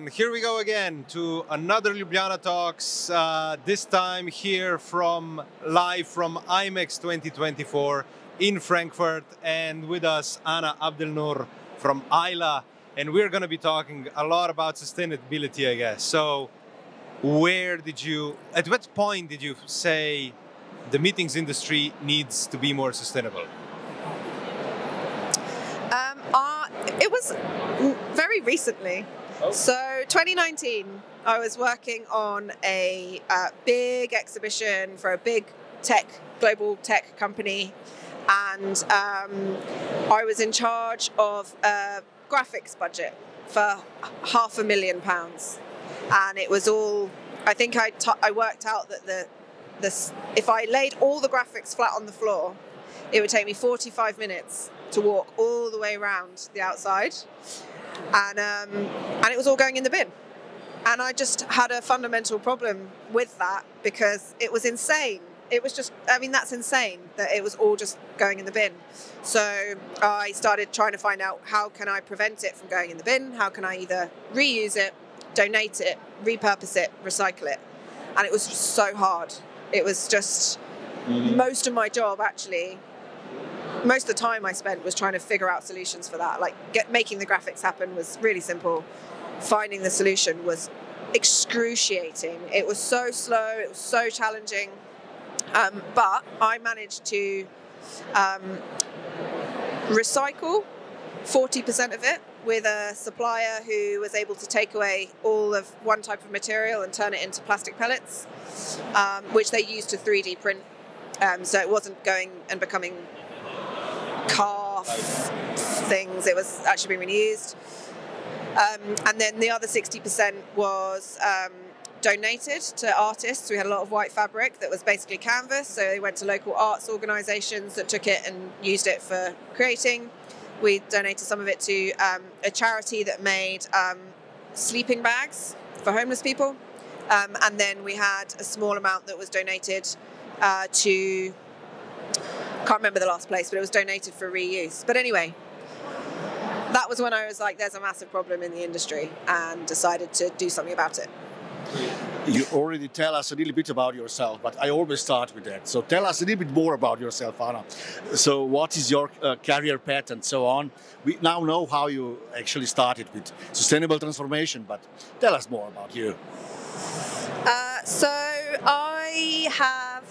everyone. Here we go again to another Ljubljana Talks. This time here live from IMEX 2024 in Frankfurt, and with us Anna Abdelnoor from ISla, and we're going to be talking a lot about sustainability, I guess. So, at what point did you say the meetings industry needs to be more sustainable? It was very recently. Oh. So 2019, I was working on a big exhibition for a big global tech company, and I was in charge of a graphics budget for £500,000, and it was all. I think I worked out that if I laid all the graphics flat on the floor, it would take me 45 minutes to walk all the way around the outside, and it was all going in the bin. And I just had a fundamental problem with that because it was insane. It was just, that's insane that it was all just going in the bin. So I started trying to find out, how can I prevent it from going in the bin? How can I either reuse it, donate it, repurpose it, recycle it? And it was just so hard. It was just most of my job, actually. Most of the time I spent was trying to figure out solutions for that. Like making the graphics happen was really simple. Finding the solution was excruciating. It was so slow. It was so challenging. But I managed to recycle 40% of it with a supplier who was able to take away all of one type of material and turn it into plastic pellets, which they used to 3D print. So it wasn't going and becoming car things. It was actually being reused. And then the other 60% was donated to artists. We had a lot of white fabric that was basically canvas, so they went to local arts organisations that took it and used it for creating. We donated some of it to a charity that made sleeping bags for homeless people. And then we had a small amount that was donated to, can't remember the last place, but it was donated for reuse. But anyway, that was when I was like, there's a massive problem in the industry, and decided to do something about it. You already tell us a little bit about yourself, but I always start with that. So tell us a little bit more about yourself, Anna. So what is your career path and so on? We now know how you actually started with sustainable transformation, but tell us more about you. So I have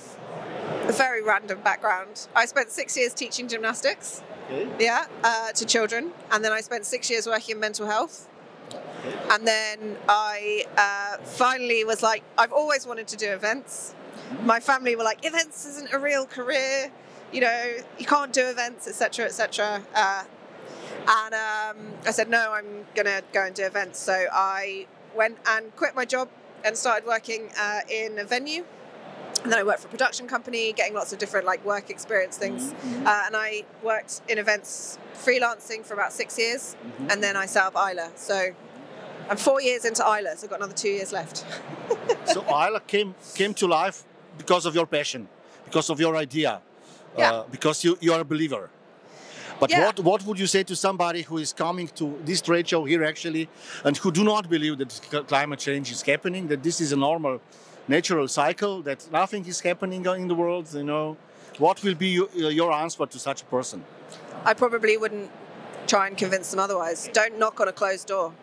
a very random background. I spent 6 years teaching gymnastics, to children, and then I spent 6 years working in mental health. And then I finally was like, I've always wanted to do events. My family were like, events isn't a real career, you can't do events, etc., etc. And I said, no, I'm going to go and do events. So I went and quit my job and started working in a venue. And then I worked for a production company, getting lots of different work experience things. And I worked in events freelancing for about 6 years. And then I set up ISla. So I'm 4 years into ISla, so I've got another 2 years left. So ISla came to life because of your passion, because of your idea, because you are a believer. But what would you say to somebody who is coming to this trade show here actually, and who do not believe that climate change is happening, that this is a normal, natural cycle, that nothing is happening in the world, What will be your answer to such a person? I probably wouldn't try and convince them otherwise. Don't knock on a closed door.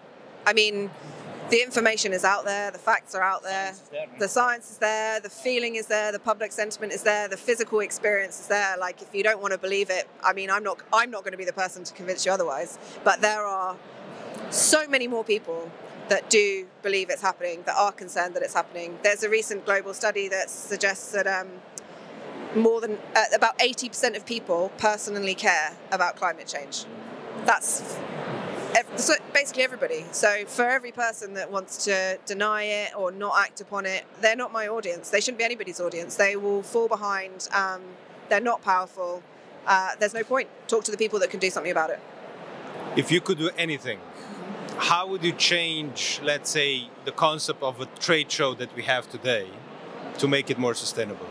The information is out there, the facts are out there, the science is there, the feeling is there, the public sentiment is there, the physical experience is there. If you don't want to believe it, I'm not going to be the person to convince you otherwise. But there are so many more people that do believe it's happening, that are concerned that it's happening. There's a recent global study that suggests that more than about 80% of people personally care about climate change. That's so basically everybody. So for every person that wants to deny it or not act upon it, they're not my audience. They shouldn't be anybody's audience. They will fall behind. They're not powerful. There's no point. Talk to the people that can do something about it. If you could do anything, how would you change, let's say, the concept of a trade show that we have today to make it more sustainable?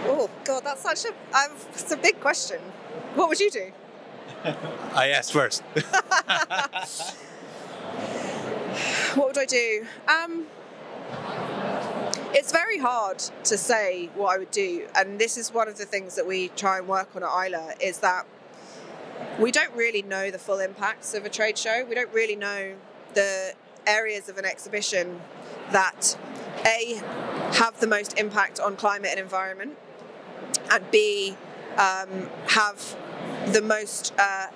Oh, God, that's it's a big question. What would you do? I asked first. What would I do? It's very hard to say what I would do, and this is one of the things that we try and work on at ISLA, is that we don't really know the full impacts of a trade show. We don't really know the areas of an exhibition that A, have the most impact on climate and environment, and B, have the most that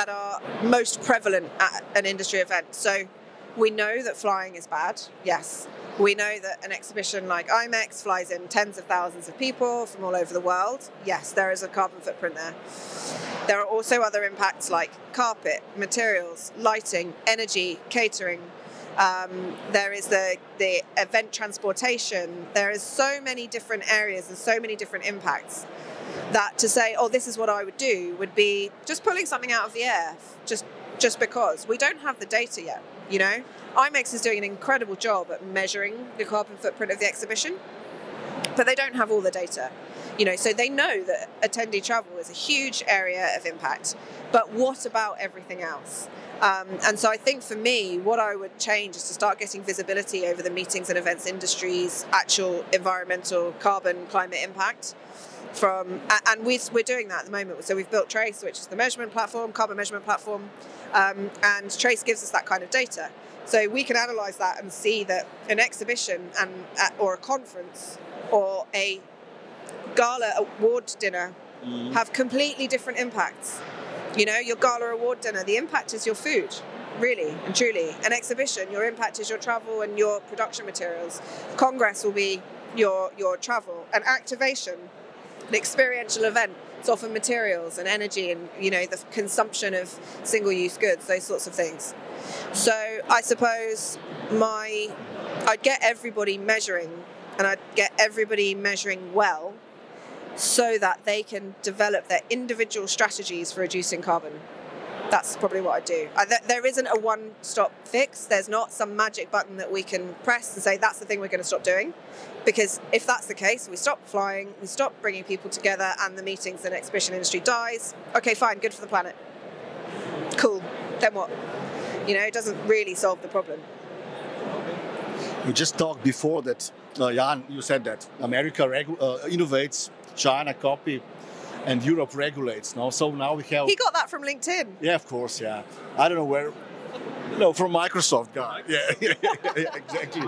are most prevalent at an industry event. So we know that flying is bad, yes. We know that an exhibition like IMEX flies in tens of thousands of people from all over the world. Yes, there is a carbon footprint there. There are also other impacts like carpet, materials, lighting, energy, catering. There is the event transportation. There is so many different areas and so many different impacts that to say, oh, this is what I would do, would be just pulling something out of the air, just because. We don't have the data yet, you know? IMEX is doing an incredible job at measuring the carbon footprint of the exhibition, but they don't have all the data. You know, so they know that attendee travel is a huge area of impact, but what about everything else? And so I think for me, what I would change is to start getting visibility over the meetings and events industry's actual environmental carbon climate impact. And we're doing that at the moment. So we've built Trace, which is the measurement platform, carbon measurement platform, and Trace gives us that kind of data. So we can analyse that and see that an exhibition or a conference or a gala award dinner have completely different impacts. You know, your gala award dinner, the impact is your food, really and truly. An exhibition, your impact is your travel and your production materials. Congress will be your travel. An activation, an experiential event, it's often materials and energy and, you know, the consumption of single-use goods, those sorts of things. So I suppose I'd get everybody measuring, and I'd get everybody measuring well so that they can develop their individual strategies for reducing carbon. That's probably what I'd do. There isn't a one-stop fix. There's not some magic button that we can press and say that's the thing we're going to stop doing. Because if that's the case, we stop flying, we stop bringing people together, and the meetings and exhibition industry dies. Okay, fine, good for the planet. Cool. Then what? You know, it doesn't really solve the problem. We just talked before that, Jan, you said that America innovates, China copy, and Europe regulates. No? So now we have... He got that from LinkedIn. Yeah, of course, yeah. I don't know where... No, from Microsoft guy. Yeah, exactly.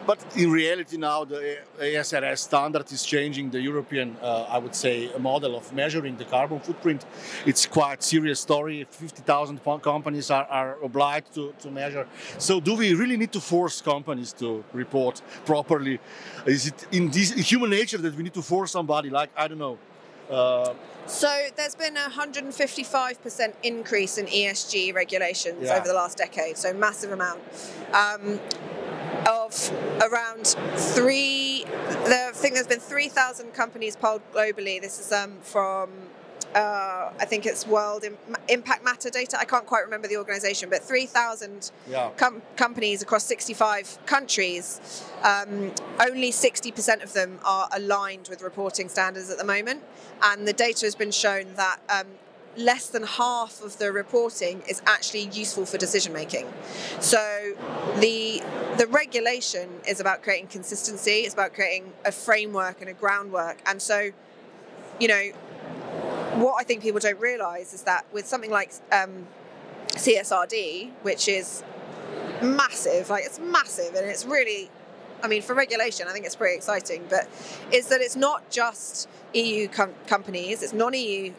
But in reality now, the ESRS standard is changing the European, I would say, model of measuring the carbon footprint. It's quite a serious story. 50,000 companies are obliged to measure. So do we really need to force companies to report properly? Is it in this human nature that we need to force somebody, like, I don't know, So there's been a 155% increase in ESG regulations over the last decade, so massive amount. Of around I think there's been 3,000 companies polled globally. This is from, I think it's World Impact Matter data. I can't quite remember the organization, but 3,000 companies across 65 countries. Only 60% of them are aligned with reporting standards at the moment. And the data has been shown that less than half of the reporting is actually useful for decision making. So the regulation is about creating consistency. It's about creating a framework and a groundwork. And so, you know, what I think people don't realise is that with something like CSRD, which is massive, like it's massive, and it's really, I mean, for regulation, I think it's pretty exciting, but is that it's not just EU companies, it's non-EU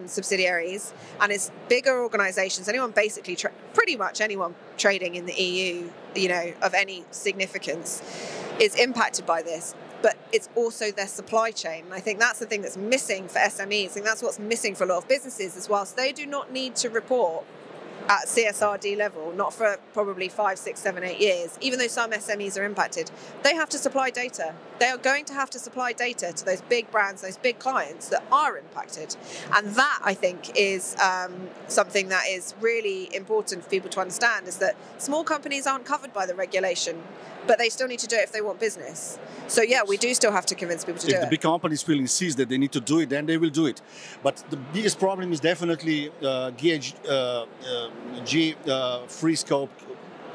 subsidiaries, and it's bigger organisations, anyone basically, pretty much anyone trading in the EU, you know, of any significance, is impacted by this. But it's also their supply chain. And I think that's the thing that's missing for SMEs. I think that's what's missing for a lot of businesses, is whilst they do not need to report at CSRD level, not for probably 5, 6, 7, 8 years, even though some SMEs are impacted, they have to supply data. They are going to have to supply data to those big brands, those big clients that are impacted. And that, I think, is something that is really important for people to understand, is that small companies aren't covered by the regulation, but they still need to do it if they want business. So yeah, we do still have to convince people to do it. If the big companies will insist that they need to do it, then they will do it. But the biggest problem is definitely free scope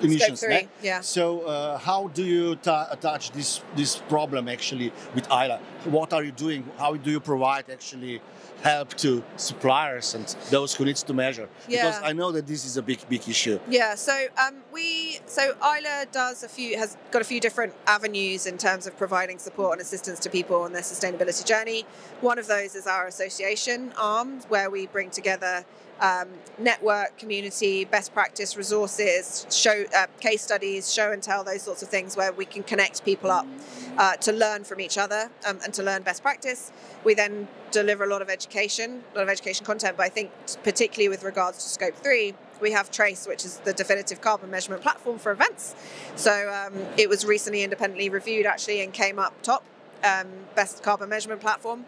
emissions. Scope 3, yeah. So how do you touch this problem actually with ISLA? What are you doing? How do you provide actually help to suppliers and those who needs to measure? Because I know that this is a big issue. Yeah, so ISLA has got a few different avenues in terms of providing support and assistance to people on their sustainability journey. One of those is our association arm, where we bring together network, community, best practice, resources, case studies, show and tell, those sorts of things, where we can connect people up to learn from each other and to learn best practice. We then deliver a lot of education content, but I think particularly with regards to Scope 3, we have Trace, which is the definitive carbon measurement platform for events. So it was recently independently reviewed actually and came up top, best carbon measurement platform.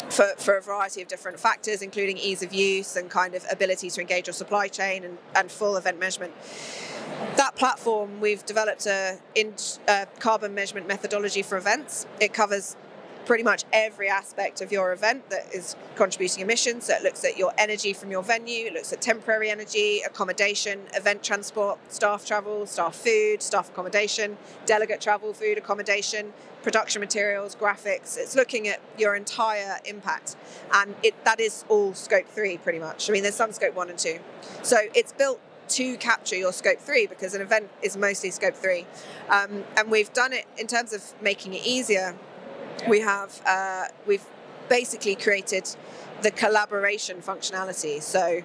For a variety of different factors, including ease of use and kind of ability to engage your supply chain and full event measurement. That platform, we've developed a carbon measurement methodology for events. It covers pretty much every aspect of your event that is contributing emissions. So it looks at your energy from your venue, it looks at temporary energy, accommodation, event transport, staff travel, staff food, staff accommodation, delegate travel, food accommodation, production materials, graphics. It's looking at your entire impact. And that is all Scope 3 pretty much. I mean, there's some Scope 1 and 2. So it's built to capture your Scope 3 because an event is mostly Scope 3. And we've done it in terms of making it easier. We've basically created the collaboration functionality. So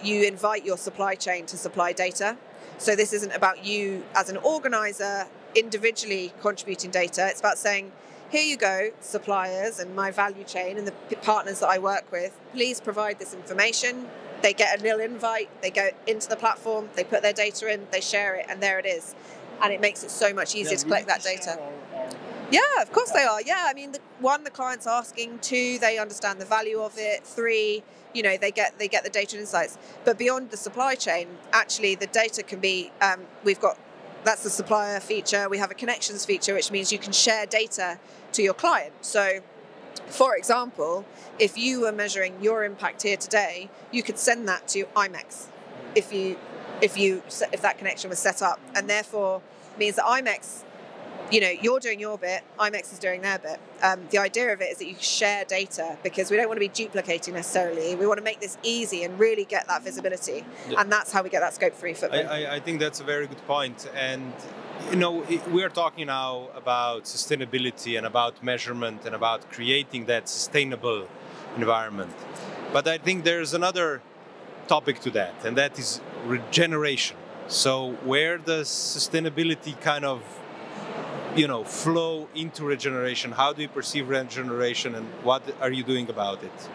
you invite your supply chain to supply data. So this isn't about you as an organizer individually contributing data. It's about saying, here you go, suppliers and my value chain and the partners that I work with, please provide this information. They get a nil invite, they go into the platform, they put their data in, they share it, and there it is. And it makes it so much easier to collect that data. Yeah, of course they are. Yeah, I mean, the client's asking. 2, they understand the value of it. 3, they get the data and insights. But beyond the supply chain, actually, the data can be. That's the supplier feature. We have a connections feature, which means you can share data to your client. So, for example, if you were measuring your impact here today, you could send that to IMEX if that connection was set up, and therefore means that IMEX, you're doing your bit, IMEX is doing their bit. The idea of it is that you share data because we don't want to be duplicating necessarily. We want to make this easy and really get that visibility. Yeah. And that's how we get that Scope 3 footprint. I think that's a very good point. And, we are talking now about sustainability and about measurement and about creating that sustainable environment. But I think there's another topic to that, and that is regeneration. So where does sustainability kind of flow into regeneration? How do you perceive regeneration, and what are you doing about it?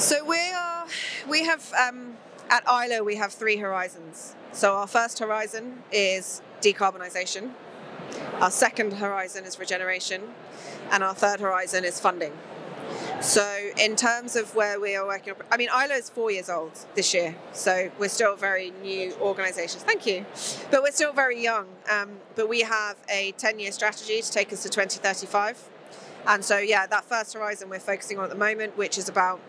So we have at ISLA we have 3 horizons. So our first horizon is decarbonisation, our second horizon is regeneration, and our third horizon is funding. So in terms of where we are working, I mean, ISLA is 4 years old this year, so we're still very new organisations. Thank you. But we're still very young. But we have a 10-year strategy to take us to 2035. And so, that first horizon we're focusing on at the moment, which is about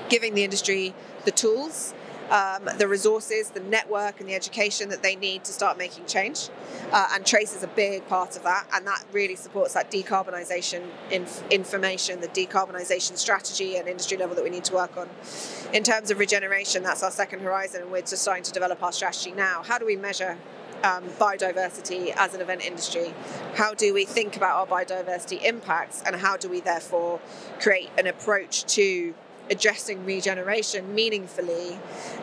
giving the industry the tools, the resources, the network and the education that they need to start making change. And Trace is a big part of that, and that really supports that decarbonisation information, the decarbonisation strategy and industry level that we need to work on. In terms of regeneration, that's our second horizon, and we're just starting to develop our strategy now. How do we measure biodiversity as an event industry? How do we think about our biodiversity impacts, and how do we therefore create an approach to addressing regeneration meaningfully?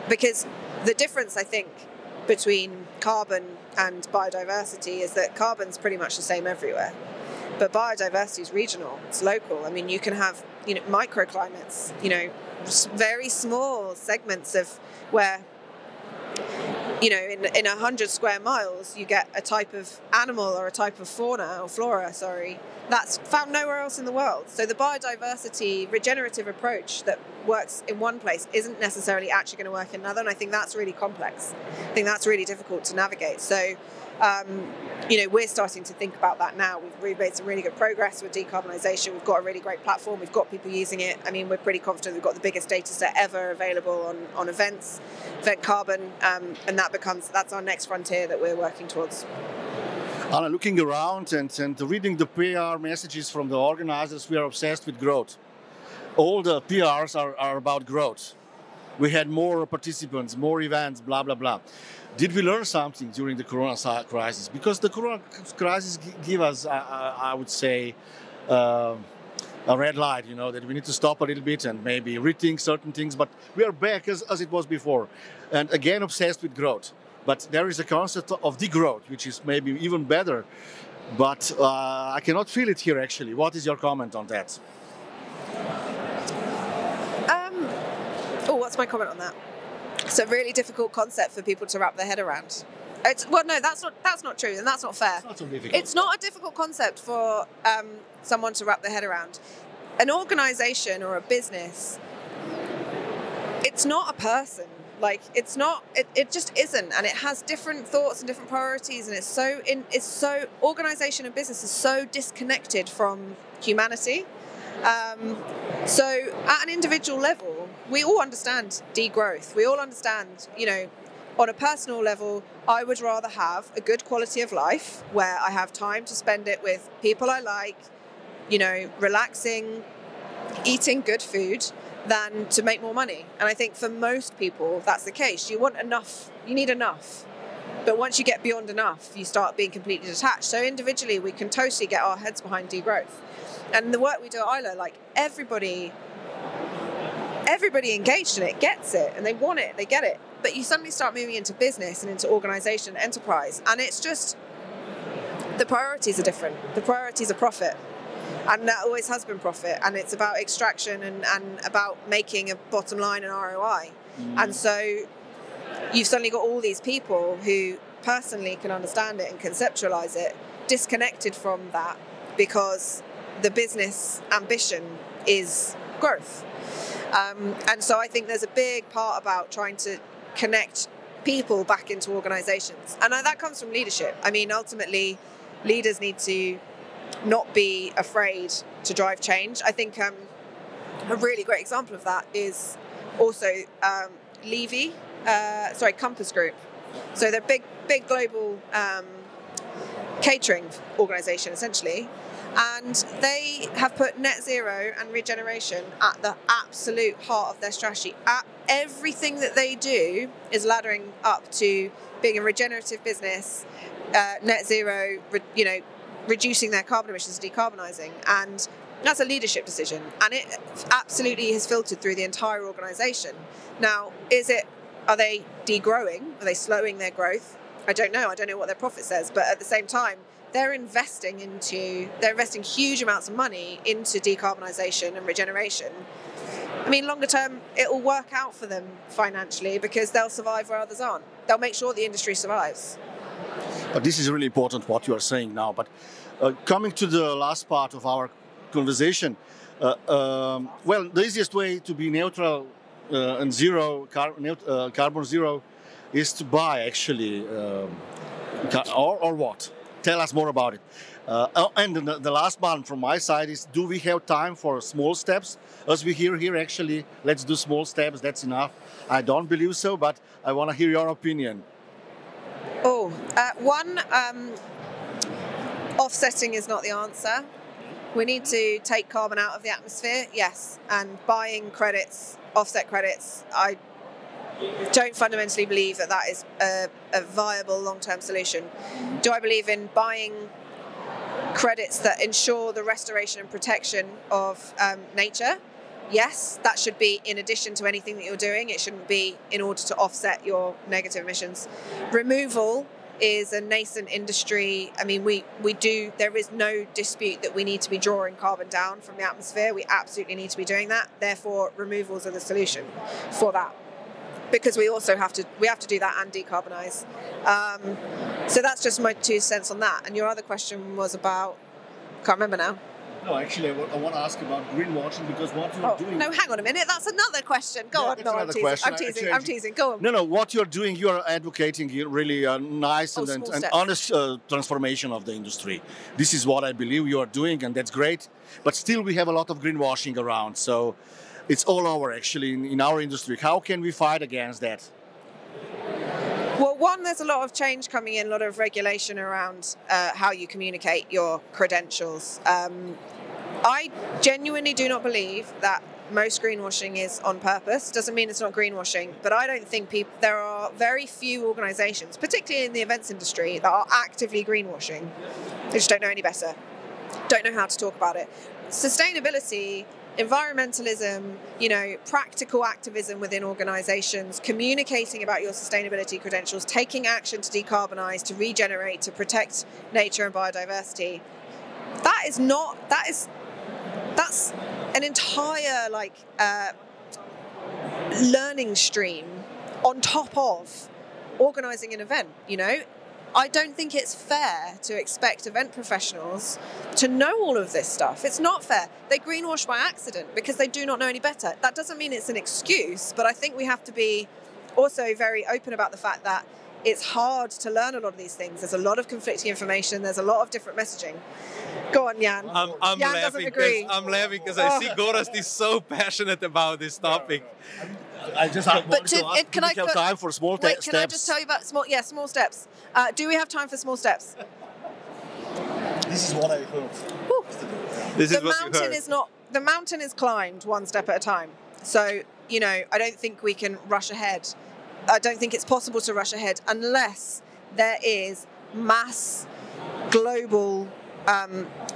Because the difference, I think, between carbon and biodiversity is that carbon's pretty much the same everywhere, but biodiversity is regional, it's local. I mean, you can have microclimates, very small segments of where in 100 square miles you get a type of animal or a type of flora that's found nowhere else in the world. So the biodiversity regenerative approach that works in one place isn't necessarily actually going to work in another, and I think that's really complex. I think that's really difficult to navigate. So We're starting to think about that now. We've made some really good progress with decarbonisation. We've got a really great platform. We've got people using it. I mean, we're pretty confident we've got the biggest data set ever available on event carbon, and that's our next frontier that we're working towards. Anna, looking around and reading the PR messages from the organizers, we are obsessed with growth. All the PRs are about growth. We had more participants, more events, blah, blah, blah. Did we learn something during the Corona crisis? Because the Corona crisis gave us, I would say, a red light, that we need to stop a little bit and maybe rethink certain things. But we are back as it was before. And again, obsessed with growth. But there is a concept of degrowth, which is maybe even better. But I cannot feel it here, actually. What is your comment on that? What's my comment on that? It's a really difficult concept for people to wrap their head around. That's not true, and that's not fair. It's not so difficult. It's not a difficult concept for someone to wrap their head around. An organisation or a business, it's not a person. Like, it's not. It just isn't, and it has different thoughts and different priorities, and it's so organisation and business is so disconnected from humanity. So at an individual level, we all understand degrowth. We all understand, on a personal level, I would rather have a good quality of life where I have time to spend it with people I like, relaxing, eating good food, than to make more money. And I think for most people, that's the case. You need enough. But once you get beyond enough, you start being completely detached. So individually, we can totally get our heads behind degrowth. And the work we do at ISLA, like everybody engaged in it gets it, and they want it, they get it. But you suddenly start moving into business and into organisation, enterprise, and it's just, the priorities are different. The priorities are profit. And that always has been profit. And it's about extraction and about making a bottom line and ROI. And so you've suddenly got all these people who personally can understand it and conceptualize it, disconnected from that because the business ambition is growth. And so I think there's a big part about trying to connect people back into organizations. And that comes from leadership. I mean, ultimately, leaders need to not be afraid to drive change. I think a really great example of that is also Compass Group. So they're big global catering organization, essentially. And they have put net zero and regeneration at the absolute heart of their strategy. Everything that they do is laddering up to being a regenerative business, net zero, reducing their carbon emissions, decarbonising. And that's a leadership decision. And it absolutely has filtered through the entire organisation. Now, are they degrowing? Are they slowing their growth? I don't know. I don't know what their profit says. But at the same time, they're investing huge amounts of money into decarbonisation and regeneration. I mean, longer term, it will work out for them financially because they'll survive where others aren't. They'll make sure the industry survives. But this is really important what you are saying now. But coming to the last part of our conversation, the easiest way to be neutral and carbon zero is to buy actually, or what? Tell us more about it. And the last one from my side is, do we have time for small steps? As we hear here, actually, let's do small steps, that's enough. I don't believe so, but I want to hear your opinion. Offsetting is not the answer. We need to take carbon out of the atmosphere, yes. And buying credits, offset credits, I don't fundamentally believe that is a viable long-term solution. Do I believe in buying credits that ensure the restoration and protection of nature? Yes, that should be in addition to anything that you're doing. It shouldn't be in order to offset your negative emissions. Removal is a nascent industry. I mean, there is no dispute that we need to be drawing carbon down from the atmosphere. We absolutely need to be doing that. Therefore, removals are the solution for that. Because we also have to do that and decarbonise. So that's just my 2 cents on that. And your other question was about, can't remember now. No, actually, I want to ask about greenwashing because what you're doing. No, hang on a minute. That's another question. Go on. No, I'm teasing. Question. I'm teasing. Go on. No. What you're doing, you are advocating really a nice and honest transformation of the industry. This is what I believe you are doing, and that's great. But still, we have a lot of greenwashing around. So it's all over, actually, in our industry. How can we fight against that? Well, one, there's a lot of change coming in, a lot of regulation around how you communicate your credentials. I genuinely do not believe that most greenwashing is on purpose. Doesn't mean it's not greenwashing, but I don't think there are very few organizations, particularly in the events industry, that are actively greenwashing. They just don't know any better, don't know how to talk about it. Sustainability, environmentalism, practical activism within organizations, communicating about your sustainability credentials, taking action to decarbonize, to regenerate, to protect nature and biodiversity. That's an entire learning stream on top of organizing an event, I don't think it's fair to expect event professionals to know all of this stuff. It's not fair. They greenwash by accident because they do not know any better. That doesn't mean it's an excuse, but I think we have to be also very open about the fact that it's hard to learn a lot of these things. There's a lot of conflicting information. There's a lot of different messaging. Go on, Jan. I'm Jan laughing because I see Gorazd is so passionate about this topic. I just want to ask, can I have time for small steps? Can I just tell you about small steps? Do we have time for small steps? This is what I heard. The mountain is climbed one step at a time. So, I don't think we can rush ahead. I don't think it's possible to rush ahead unless there is mass global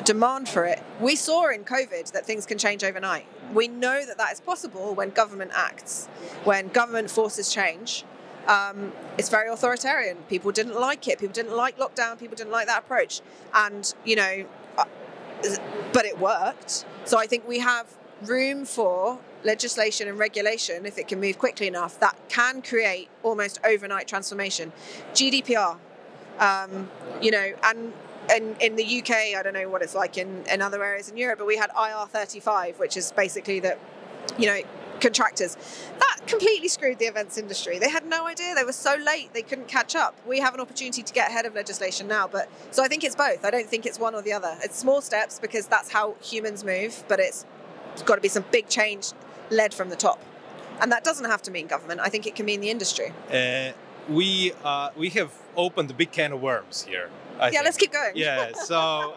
demand for it. We saw in COVID that things can change overnight. We know that is possible when government acts, when government forces change. It's very authoritarian. People didn't like it. People didn't like lockdown. People didn't like that approach. And, but it worked. So I think we have room for legislation and regulation, if it can move quickly enough, that can create almost overnight transformation. GDPR, and in the UK, I don't know what it's like in other areas in Europe, but we had IR35, which is basically that, contractors. That completely screwed the events industry. They had no idea. They were so late, they couldn't catch up. We have an opportunity to get ahead of legislation now. So I think it's both. I don't think it's one or the other. It's small steps because that's how humans move, but it's got to be some big change led from the top. And that doesn't have to mean government. I think it can mean the industry. We have opened a big can of worms here. I think. Let's keep going. Yeah, so,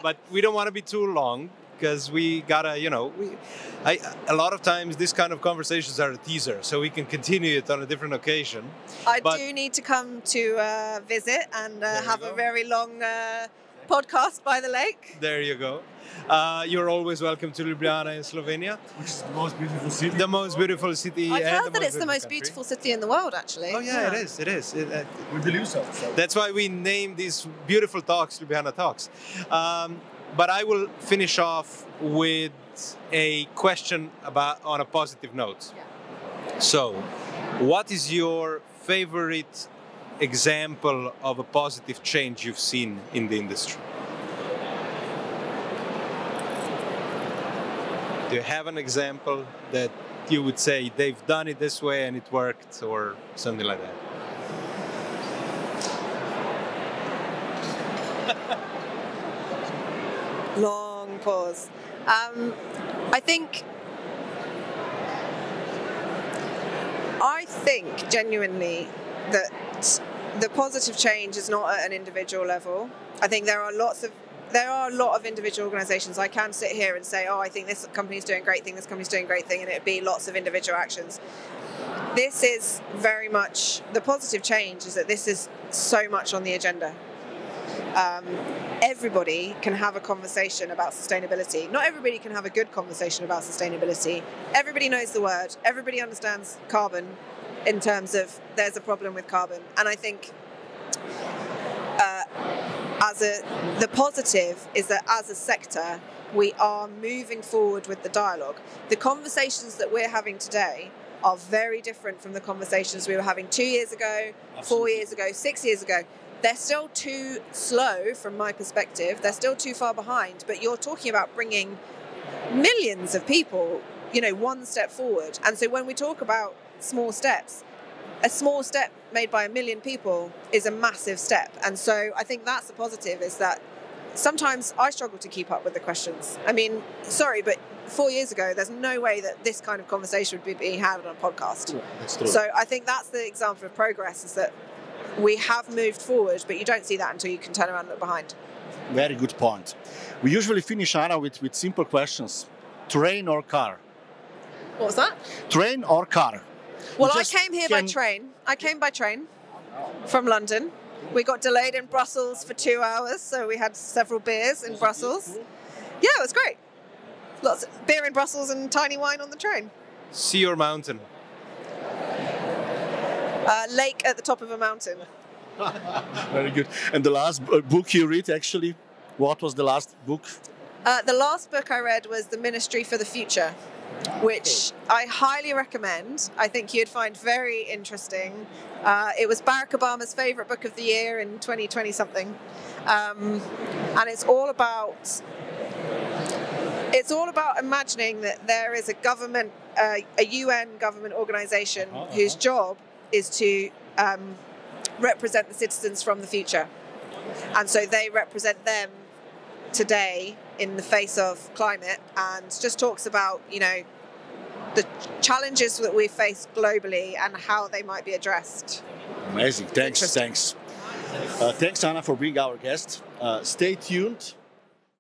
but we don't want to be too long because we gotta, a lot of times this kind of conversations are a teaser, so we can continue it on a different occasion. I do need to come to visit and have a very long podcast by the lake. There you go. You're always welcome to Ljubljana in Slovenia. Which is the most beautiful city. The most beautiful city. I've heard that it's the most beautiful city in the world, actually. Oh yeah, it is. We believe so. That's why we named these beautiful talks Ljubljana Talks. But I will finish off with a question on a positive note. Yeah. So, what is your favorite example of a positive change you've seen in the industry? Do you have an example that you would say they've done it this way and it worked, or something like that? Long pause. I think genuinely that the positive change is not at an individual level. I think there are a lot of individual organizations. I can sit here and say, I think this company's doing a great thing, this company's doing a great thing, and it'd be lots of individual actions. This is very much, the positive change is that this is so much on the agenda. Everybody can have a conversation about sustainability. Not everybody can have a good conversation about sustainability. Everybody knows the word. Everybody understands carbon in terms of there's a problem with carbon. And I think the positive is that as a sector, we are moving forward with the dialogue. The conversations that we're having today are very different from the conversations we were having 2 years ago, Absolutely. 4 years ago, 6 years ago. they're still too slow from my perspective. They're still too far behind. But you're talking about bringing millions of people, one step forward. And so when we talk about small steps, a small step made by 1 million people is a massive step. And so I think that's the positive, is that sometimes I struggle to keep up with the questions. I mean, sorry, but 4 years ago, there's no way that this kind of conversation would be being had on a podcast. Yeah, that's true. So I think that's the example of progress, is that we have moved forward, but you don't see that until you can turn around and look behind. Very good point. We usually finish, Anna, with simple questions. Train or car? What was that? Train or car? Well, I came here by train. I came by train from London. We got delayed in Brussels for 2 hours, so we had several beers in Brussels. Yeah, it was great. Lots of beer in Brussels and tiny wine on the train. Sea or mountain? Lake at the top of a mountain. Very good. And the last book you read, actually, what was the last book? The last book I read was The Ministry for the Future, which I highly recommend. I think you'd find very interesting. It was Barack Obama's favorite book of the year in 2020 something. And it's all about imagining that there is a government, a UN government organization whose job is to represent the citizens from the future. And so they represent them today in the face of climate, and just talks about, the challenges that we face globally and how they might be addressed. Amazing. Thanks. Thanks, Anna, for being our guest. Stay tuned.